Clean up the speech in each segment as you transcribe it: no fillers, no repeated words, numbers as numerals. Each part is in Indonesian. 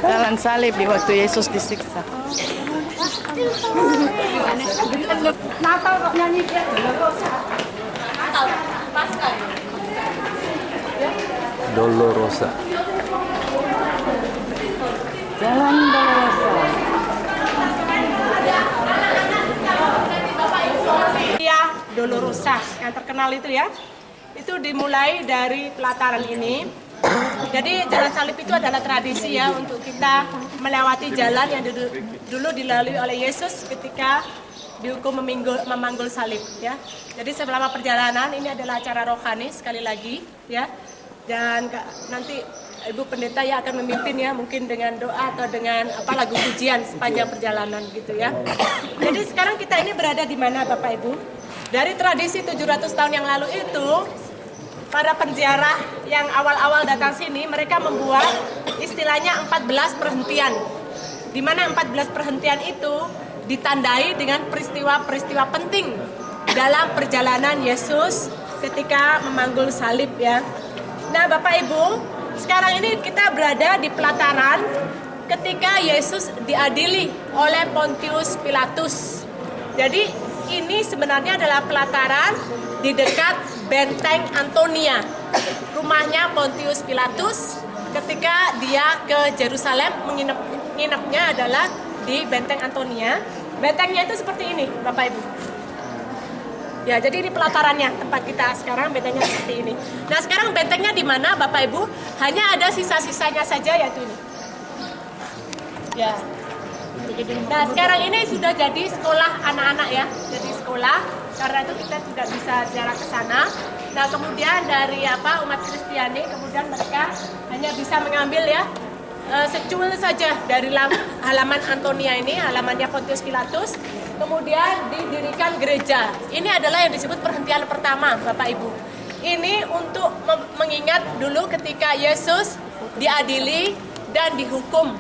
Jalan salib di waktu Yesus disiksa. Natal kok nyanyi dia Dolorosa. Jalan Dolorosa. Via Dolorosa yang terkenal itu ya. Itu dimulai dari pelataran ini. Jadi jalan salib itu adalah tradisi ya untuk kita melewati jalan yang dulu dilalui oleh Yesus ketika dihukum memanggul salib ya. Jadi selama perjalanan ini adalah acara rohani sekali lagi ya. Dan nanti Ibu Pendeta ya akan memimpin ya, mungkin dengan doa atau dengan lagu pujian sepanjang perjalanan gitu ya. Jadi sekarang kita ini berada di mana Bapak Ibu? Dari tradisi 700 tahun yang lalu itu, para penziarah yang awal-awal datang sini, mereka membuat istilahnya 14 perhentian. Di mana 14 perhentian itu ditandai dengan peristiwa-peristiwa penting dalam perjalanan Yesus ketika memanggul salib ya. Nah Bapak Ibu, sekarang ini kita berada di pelataran ketika Yesus diadili oleh Pontius Pilatus. Jadi ini sebenarnya adalah pelataran di dekat Benteng Antonia, rumahnya Pontius Pilatus ketika dia ke Yerusalem menginapnya adalah di Benteng Antonia. Bentengnya itu seperti ini Bapak Ibu. Ya, jadi ini pelatarannya tempat kita sekarang, bentengnya seperti ini. Nah, sekarang bentengnya di mana, Bapak Ibu? Hanya ada sisa-sisanya saja, yaitu ini. Ya. Nah, sekarang ini sudah jadi sekolah anak-anak ya, jadi sekolah. Karena itu kita tidak bisa ziarah ke sana. Nah, kemudian dari umat Kristiani, kemudian mereka hanya bisa mengambil ya secul saja dari halaman Antonia ini, halamannya Pontius Pilatus. Kemudian didirikan gereja. Ini adalah yang disebut perhentian pertama, Bapak Ibu. Ini untuk mengingat dulu ketika Yesus diadili dan dihukum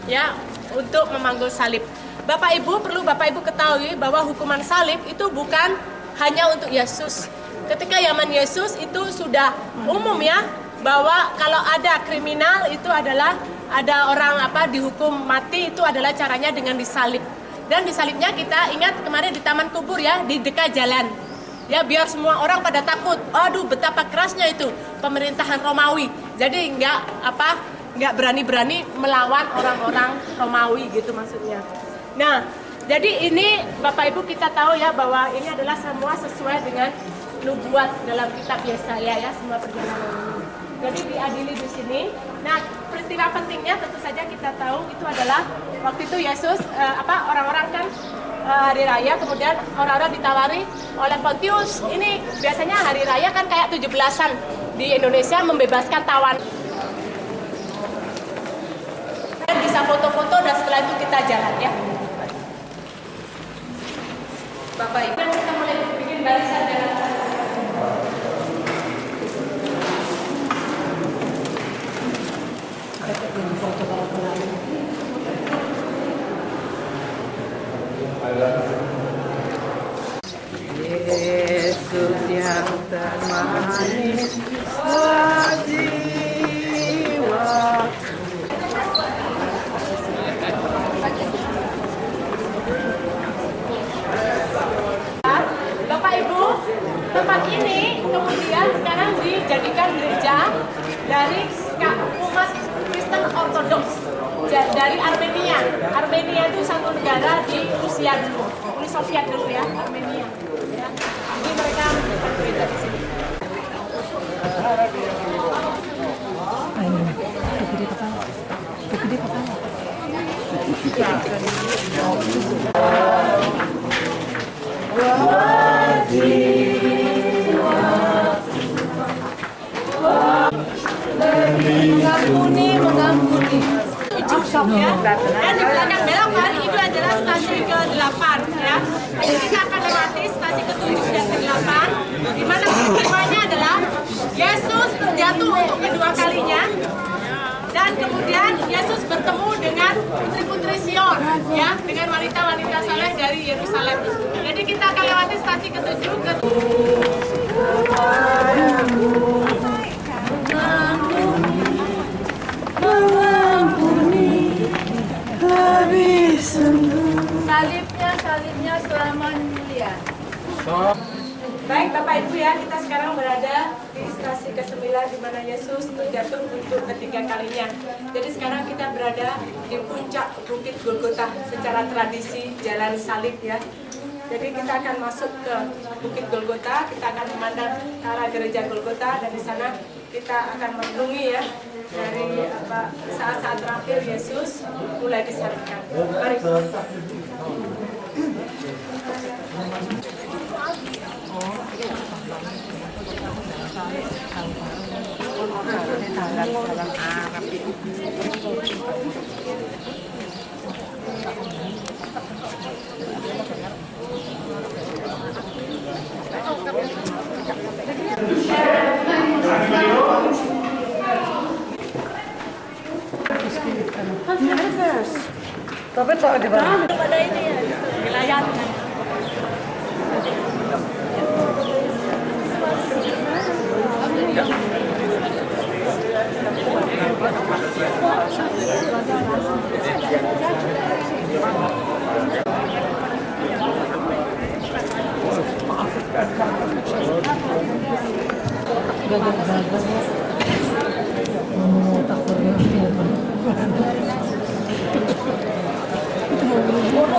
ya untuk memanggul salib. Bapak Ibu, perlu Bapak Ibu ketahui bahwa hukuman salib itu bukan hanya untuk Yesus. Ketika zaman Yesus itu sudah umum ya, bahwa kalau ada kriminal itu adalah ada orang dihukum mati, itu adalah caranya dengan disalib. Dan disalibnya kita ingat kemarin di Taman Kubur ya, di dekat jalan. Ya biar semua orang pada takut. Aduh betapa kerasnya itu pemerintahan Romawi. Jadi nggak berani-berani melawan orang-orang Romawi gitu maksudnya. Nah, jadi ini Bapak Ibu kita tahu ya bahwa ini adalah semua sesuai dengan nubuat dalam kitab Yesaya ya, semua perjalanan ini. Jadi diadili di sini. Nah, peristiwa pentingnya tentu saja kita tahu itu adalah waktu itu Yesus orang-orang kan hari raya, kemudian orang-orang ditawari oleh Pontius. Ini biasanya hari raya kan kayak 17-an di Indonesia membebaskan tawan. Dan bisa foto-foto dan setelah itu kita jalan ya. Bapak Ibu, kita mulai bikin barisan jalan. Yesus yang termanis jiwa. Bapak Ibu, tempat ini kemudian sekarang dijadikan gereja dari umat Kristen Ortodoks dari Armenia. Armenia itu satu negara di Rusia dulu, Uni Soviet dulu ya, Armenia. Ya. Jadi mereka mendirikan gereja di sini. Gede kepala. Mengampuni. Ya. Dan di belakang belok kan itu adalah stasiun ke-8 ya. Jadi kita akan lewati stasiun ke-7 dan ke-8 di mana peristiwanya adalah Yesus terjatuh untuk kedua kalinya. Dan kemudian Yesus bertemu dengan putri-putri Sion ya, dengan wanita-wanita saleh dari Yerusalem. Jadi kita akan lewati stasiun ke-7 mengampuni Baik Bapak Ibu ya, kita sekarang berada di stasi ke-9 di mana Yesus terjatuh untuk ketiga kalinya. Jadi sekarang kita berada di puncak Bukit Golgota secara tradisi jalan salib ya. Jadi kita akan masuk ke Bukit Golgota, kita akan memandang ke arah gereja Golgota dan di sana kita akan merenungi ya dari saat-saat terakhir Yesus mulai disalibkan. Mari. Tapi tak di mana? Pada ini ya, wilayah.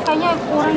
Kayaknya kurang.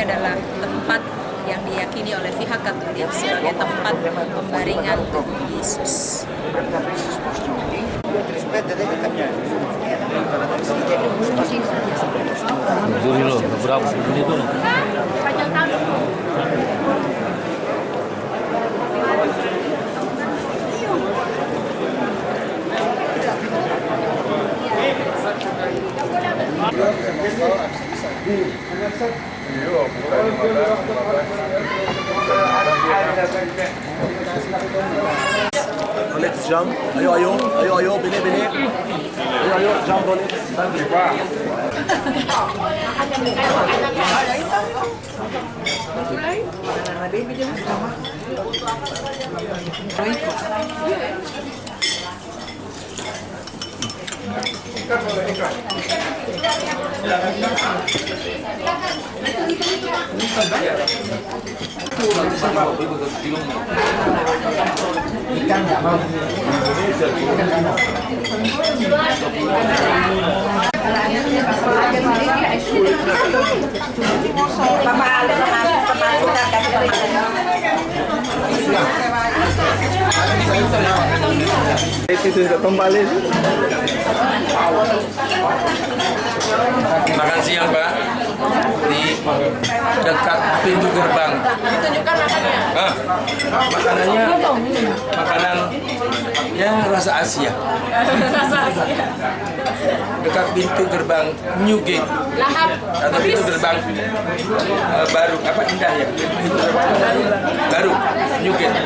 adalah tempat yang diyakini oleh pihak Katolik sebagai tempat pembaringan tubuh Yesus. Dulu berapa menit dulu? Rolex jam, ayo, bini. Ayo, jam Rolex. Itu sudah kembali. Makan siang Pak di dekat pintu gerbang. Tunjukkan makannya. Makanannya makanan ya rasa Asia. Rasa Asia. Dekat pintu gerbang New Gate Lahap. atau pintu gerbang baru apa indah ya? Pintu gerbang baru New Gate.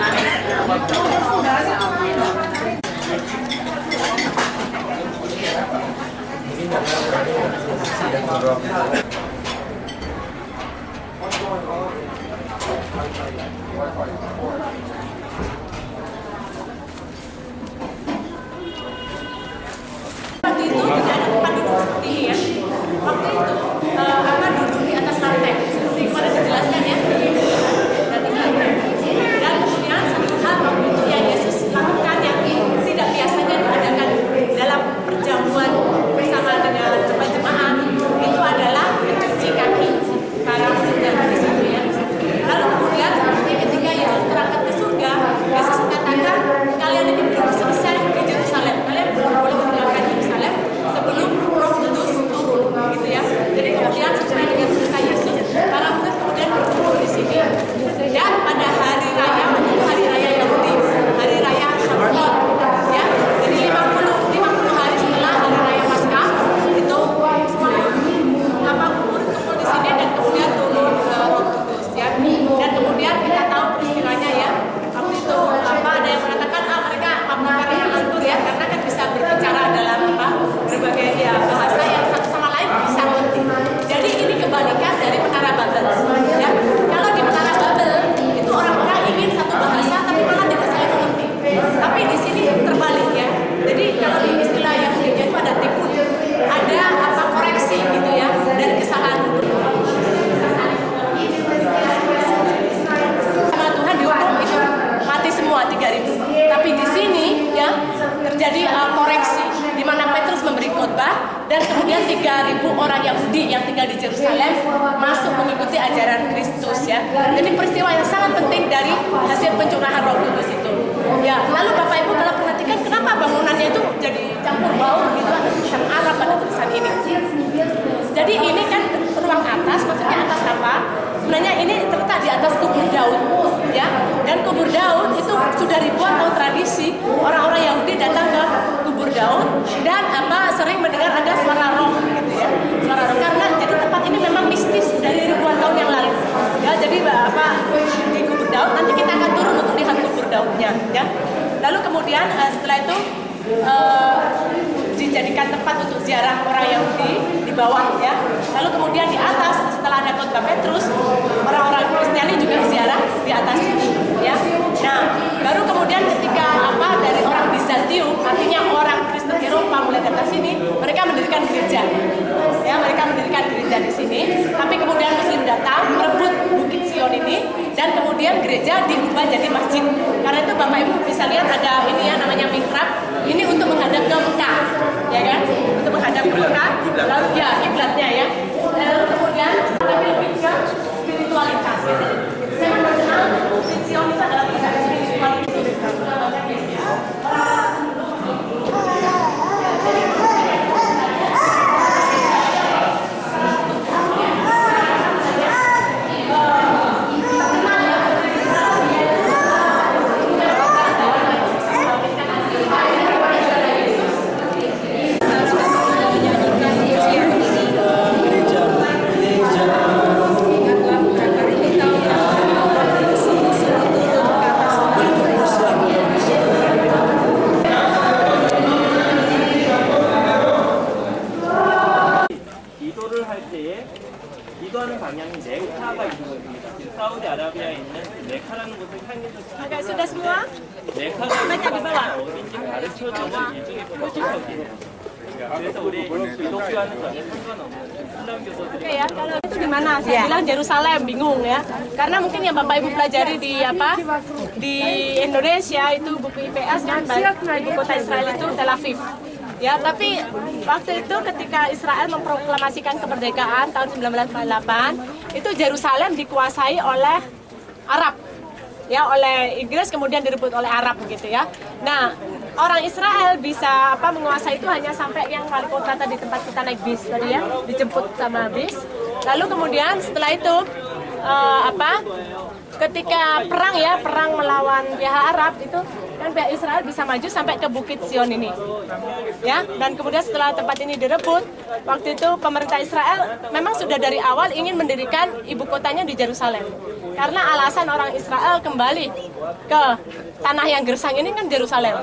orang Yahudi yang tinggal di Yerusalem masuk mengikuti ajaran Kristus ya. Jadi peristiwa yang sangat penting dari hasil pencurahan Roh Kudus itu. Ya, lalu Bapak Ibu kalau perhatikan kenapa bangunannya itu jadi campur baur gitu, ada tulisan Arab pada tulisan ini. Jadi ini kan ruang atas, maksudnya atas apa? Sebenarnya ini terletak di atas kubur Daud, ya. Dan kubur Daud itu sudah ribuan tahun tradisi orang-orang Yahudi datang ke kubur Daud dan sering mendengar ada suara roh, gitu ya. Suara roh karena jadi tempat ini memang mistis dari ribuan tahun yang lalu. Ya, jadi di kubur Daud nanti kita akan turun untuk lihat kubur Daudnya, ya. Lalu kemudian setelah itu dijadikan tempat untuk ziarah orang Yahudi di bawah ya. Lalu kemudian di atas setelah ada khotbah Petrus, orang-orang Kristiani juga ziarah di atas ini ya. Nah, baru kemudian ketika dari orang Bizantium, artinya orang Kristen Eropa mulai ke atas sini, mereka mendirikan gereja. Ya, mereka mendirikan gereja di sini. Tapi kemudian Muslim datang merebut Bukit Sion ini dan kemudian gereja diubah jadi masjid. Karena itu Bapak Ibu bisa lihat ada ini ya namanya mihrab. Ini untuk menghadap ke Mekah, ya kan? Untuk menghadap ke Mekah. Lalu ya kiblatnya ya. Lalu kemudian tapi lebih ke spiritualitas. Saya mengenal Bukit Sion itu adalah pusat spiritualitas. 기도하는 방향이 메카가 있는 겁니다. 사우디아라비아에 있는 메카라는 곳을 향해서 Oke, sudah semua? 메카가 어딘지 가르쳐주는 일종의 표시석이에요. 그래서 우리 기독교와는 전혀 상관없는 이슬람 교도들이 Oke ya, kalau itu di mana? Saya bilang Yerusalem, bingung ya. Karena mungkin yang Bapak Ibu pelajari di Indonesia itu buku IPS kan, ibu kota Israel itu Tel Aviv. Ya, tapi waktu itu ketika Israel memproklamasikan kemerdekaan tahun 1948, itu Yerusalem dikuasai oleh Arab. Ya, oleh Inggris kemudian direbut oleh Arab begitu ya. Nah, orang Israel bisa menguasai itu hanya sampai yang wali kota tadi tempat kita naik bis tadi ya, dijemput sama bis. Lalu kemudian setelah itu ketika perang melawan pihak Arab itu kan pihak Israel bisa maju sampai ke Bukit Sion ini. Ya, dan kemudian setelah tempat ini direbut, waktu itu pemerintah Israel memang sudah dari awal ingin mendirikan ibu kotanya di Yerusalem. Karena alasan orang Israel kembali ke tanah yang gersang ini kan Yerusalem.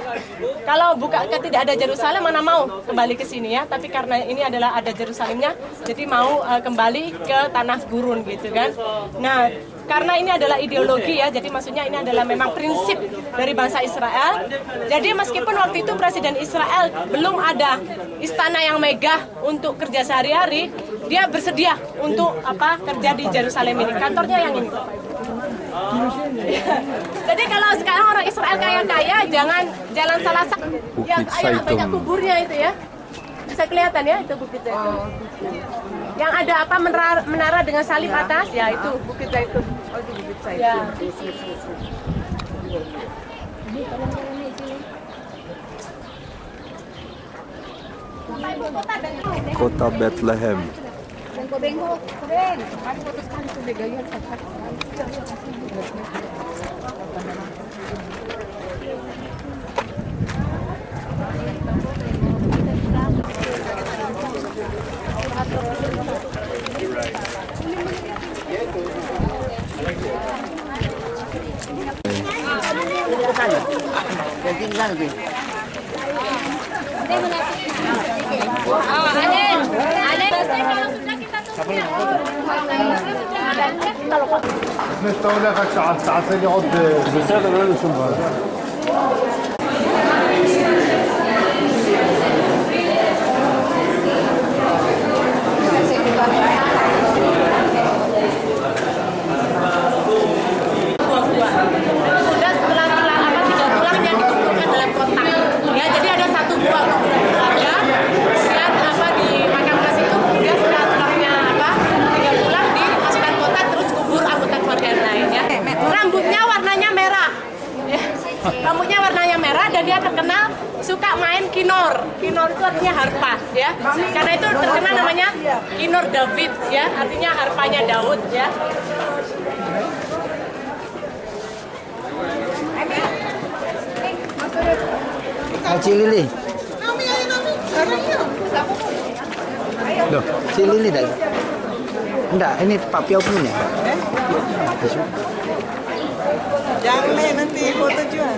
Kalau tidak ada Yerusalem mana mau kembali ke sini ya, tapi karena ini adalah ada Yerusalemnya, jadi mau kembali ke tanah gurun gitu kan. Nah, karena ini adalah ideologi ya, jadi maksudnya ini adalah memang prinsip dari bangsa Israel. Jadi meskipun waktu itu Presiden Israel belum ada istana yang megah untuk kerja sehari-hari, dia bersedia untuk kerja di Yerusalem ini. Kantornya yang ini. Jadi kalau sekarang orang Israel kaya-kaya, jangan jalan Salasa yang banyak kuburnya itu ya. Bisa kelihatan ya itu Bukit Zaitun. Yang ada menara dengan salib atas, ya itu Bukit Zaitun. Oh itu Bukit Zaitun. Ya. Kota Bethlehem. Bengko-bengko, keren. Kan foto sekali tuh deh gaya. نستولى غير ساعة يقعد بالسادة ولا نشوفها Kemudian setelah 3 tulangnya dikumpulkan dalam kotak. Ya, jadi ada 1 buah keluarga. Kemudian di makam ke situ, kemudian setelah itu artinya harpa ya. Karena itu terkenal namanya Kinor David ya, artinya harpanya Daud ya. Cilili. Loh, Cilili dah. Enggak, ini Pak Piau punya. Jangan nanti foto juga.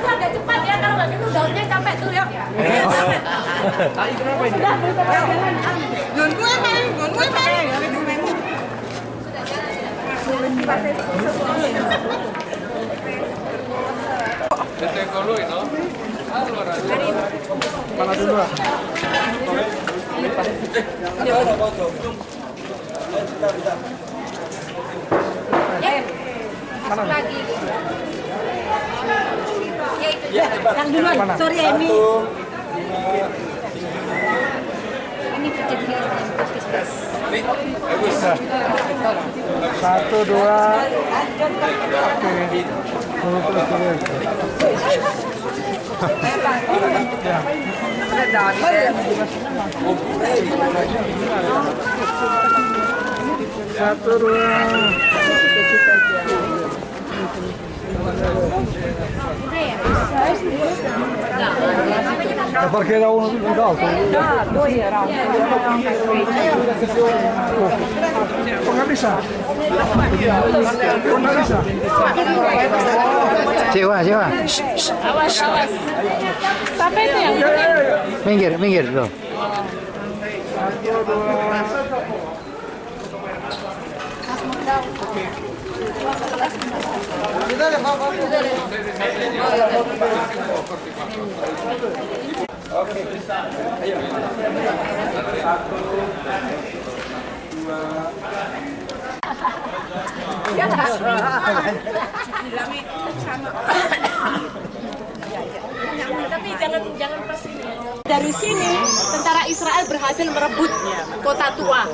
Agak cepat ya, kalau nggak gitu daunnya capek tuh ya. Kenapa ini? Mana dulu lah. Masuk lagi. Ya itu. Yang duluan. Sorry Emi. Ini kejadian yang putus. Satu, dua. Oke. Satu, dua. Perché era uno più alto? Come bisa? Cewa. Awas. Sampai itu yang Minggir loh. Tapi jangan pas ini. Dari sini tentara Israel berhasil merebut kota tua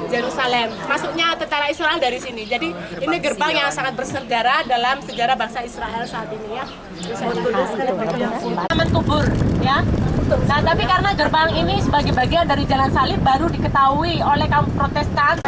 Yerusalem. Masuknya tentara Israel dari sini. Jadi ini gerbang yang sangat bersejarah dalam sejarah bangsa Israel saat ini ya. Taman kubur ya. Nah, tapi karena gerbang ini sebagai bagian dari Jalan Salib baru diketahui oleh kaum Protestan.